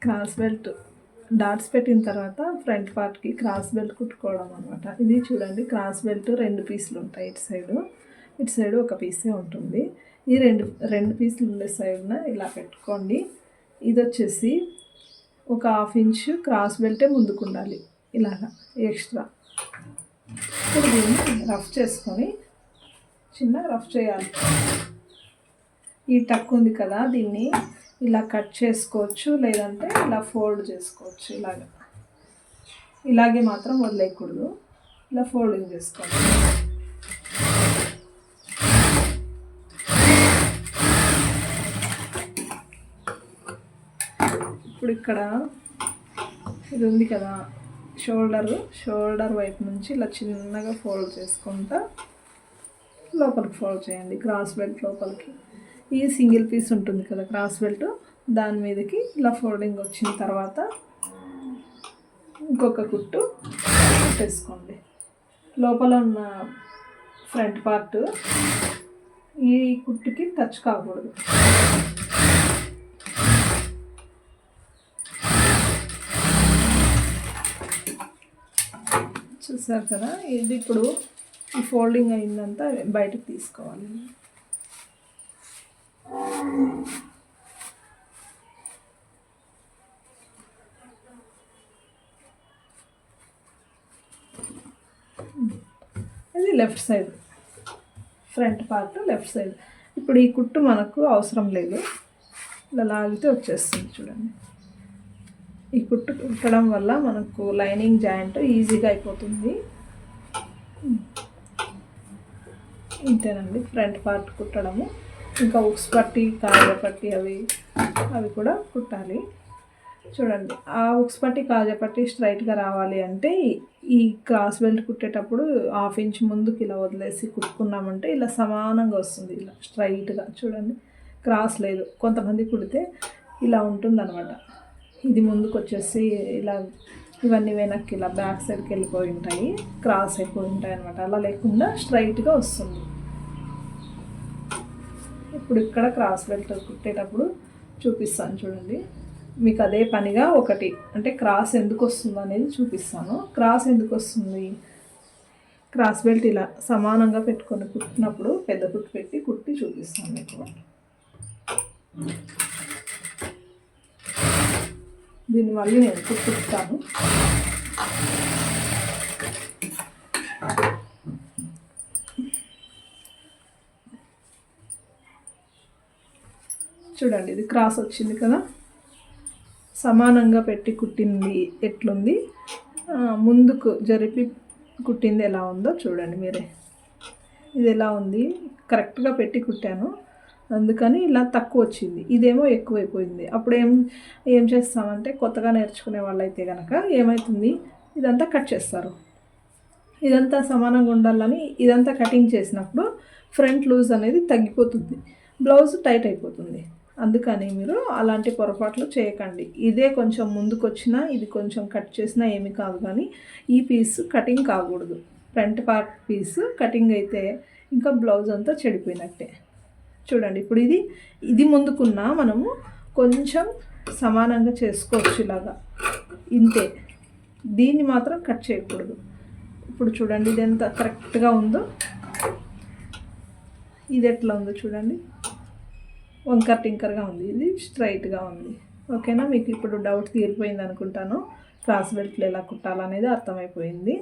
Cross belt dots పెట్టిన తర్వాత front పార్ట్కి క్రాస్ బెల్ట్ కుట్టుకోవడం అనమాట. ఇది చూడండి, క్రాస్ బెల్ట్ 2 పీసులు ఉంటాయి. ఇటు సైడు ఒక పీసే ఉంటుంది. ఈ రెండు పీసులు ఉండే సైడ్న ఇలా పెట్టుకోండి. ఇది వచ్చేసి ఒక 1/2 ఇంచు క్రాస్ బెల్టే ముందుకు ఉండాలి, ఇలాగా ఎక్స్ట్రా. ఇప్పుడు దీన్ని రఫ్ చేసుకొని చిన్న రఫ్ చేయాలి. ఈ టక్ ఉంది కదా, దీన్ని ఇలా కట్ చేసుకోవచ్చు, లేదంటే ఇలా ఫోల్డ్ చేసుకోవచ్చు. ఇలాగే మాత్రం వదిలేయకూడదు, ఇలా ఫోల్డింగ్ చేసుకోవాలి. ఇప్పుడు ఇక్కడ ఇది ఉంది కదా, షోల్డర్ వైపు నుంచి ఇలా చిన్నగా ఫోల్డ్ చేసుకుంటా లోపలికి ఫోల్డ్ చేయండి. క్రాస్ బెల్ట్ లోపలికి ఈ సింగిల్ పీస్ ఉంటుంది కదా క్రాస్ బెల్ట్, దాని మీదకి ఇలా ఫోల్డింగ్ వచ్చిన తర్వాత ఇంకొక కుట్టు పెట్టేసుకోండి. లోపల ఉన్న ఫ్రంట్ పార్ట్ ఈ కుట్టుకి టచ్ కాకూడదు. చూసారు కదా, ఇది ఇప్పుడు ఈ ఫోల్డింగ్ అయిందంతా బయటకు తీసుకోవాలి. ఇది left side, front part left side. ఇప్పుడు ఈ కుట్టు మనకు అవసరం లేదు, ఇలా లాగితే వచ్చేస్తుంది. చూడండి, ఈ కుట్టు కుట్టడం వల్ల మనకు లైనింగ్ జాయింట్ ఈజీగా అయిపోతుంది. ఇంతేనండి ఫ్రంట్ పార్ట్ కుట్టడము. ఇంకా ఉక్స్ పట్టి, కాజా పట్టి అవి కూడా కుట్టాలి. చూడండి, ఆ ఉక్స్ పట్టి, కాజా పట్టి స్ట్రైట్గా రావాలి అంటే ఈ క్రాస్ బెల్ట్ కుట్టేటప్పుడు 1/2 ఇంచ్ ముందుకు ఇలా వదిలేసి కుట్టుకున్నామంటే ఇలా సమానంగా వస్తుంది, ఇలా స్ట్రైట్గా. చూడండి, క్రాస్ లేదు. కొంతమంది కుడితే ఇలా ఉంటుందన్నమాట. ఇది ముందుకు వచ్చేసి ఇలా, ఇవన్నీ వెనక్కి ఇలా బ్యాక్ సైడ్కి వెళ్ళిపోయి ఉంటాయి, క్రాస్ అయిపోయి ఉంటాయి అనమాట. అలా లేకుండా స్ట్రైట్గా వస్తుంది. ఇప్పుడు ఇక్కడ క్రాస్ బెల్ట్ కుట్టేటప్పుడు చూపిస్తాను చూడండి. మీకు అదే పనిగా ఒకటి అంటే క్రాస్ ఎందుకు వస్తుంది అనేది చూపిస్తాను. క్రాస్ ఎందుకు వస్తుంది, క్రాస్ బెల్ట్ ఇలా సమానంగా పెట్టుకొని కుట్టినప్పుడు పెద్ద కుట్టు పెట్టి కుట్టి చూపిస్తాను మీకు. దీన్ని మళ్ళీ నేను కుట్టుతాను. చూడండి, ఇది క్రాస్ వచ్చింది కదా, సమానంగా పెట్టి కుట్టింది ఎట్లుంది, ముందుకు జరిపి కుట్టింది ఎలా ఉందో చూడండి మీరే. ఇది ఎలా ఉంది, కరెక్ట్గా పెట్టి కుట్టాను, అందుకని ఇలా తక్కువ వచ్చింది. ఇదేమో ఎక్కువైపోయింది. అప్పుడు ఏం చేస్తామంటే కొత్తగా నేర్చుకునే వాళ్ళైతే కనుక ఏమవుతుంది, ఇదంతా కట్ చేస్తారు. ఇదంతా సమానంగా ఉండాలని ఇదంతా కటింగ్ చేసినప్పుడు ఫ్రంట్ లూజ్ అనేది తగ్గిపోతుంది, బ్లౌజ్ టైట్ అయిపోతుంది. అందుకని మీరు అలాంటి పొరపాట్లు చేయకండి. ఇదే కొంచెం ముందుకు వచ్చినా, ఇది కొంచెం కట్ చేసినా ఏమి కాదు, కానీ ఈ పీస్ కటింగ్ కాకూడదు. ఫ్రంట్ పార్ట్ పీస్ కటింగ్ అయితే ఇంకా బ్లౌజ్ అంతా చెడిపోయినట్టే. చూడండి, ఇప్పుడు ఇది ముందుకున్నా మనము కొంచెం సమానంగా చేసుకోవచ్చు ఇలాగా, ఇంతే. దీన్ని మాత్రం కట్ చేయకూడదు. ఇప్పుడు చూడండి, ఇది ఎంత కరెక్ట్గా ఉందో, ఇది ఎట్లా ఉందో చూడండి, వంకర్ టింకర్గా ఉంది, ఇది స్ట్రైట్గా ఉంది. ఓకేనా, మీకు ఇప్పుడు డౌట్ తీరిపోయింది అనుకుంటాను. క్రాస్ బెల్ట్లు ఎలా కుట్టాలనేది అర్థమైపోయింది.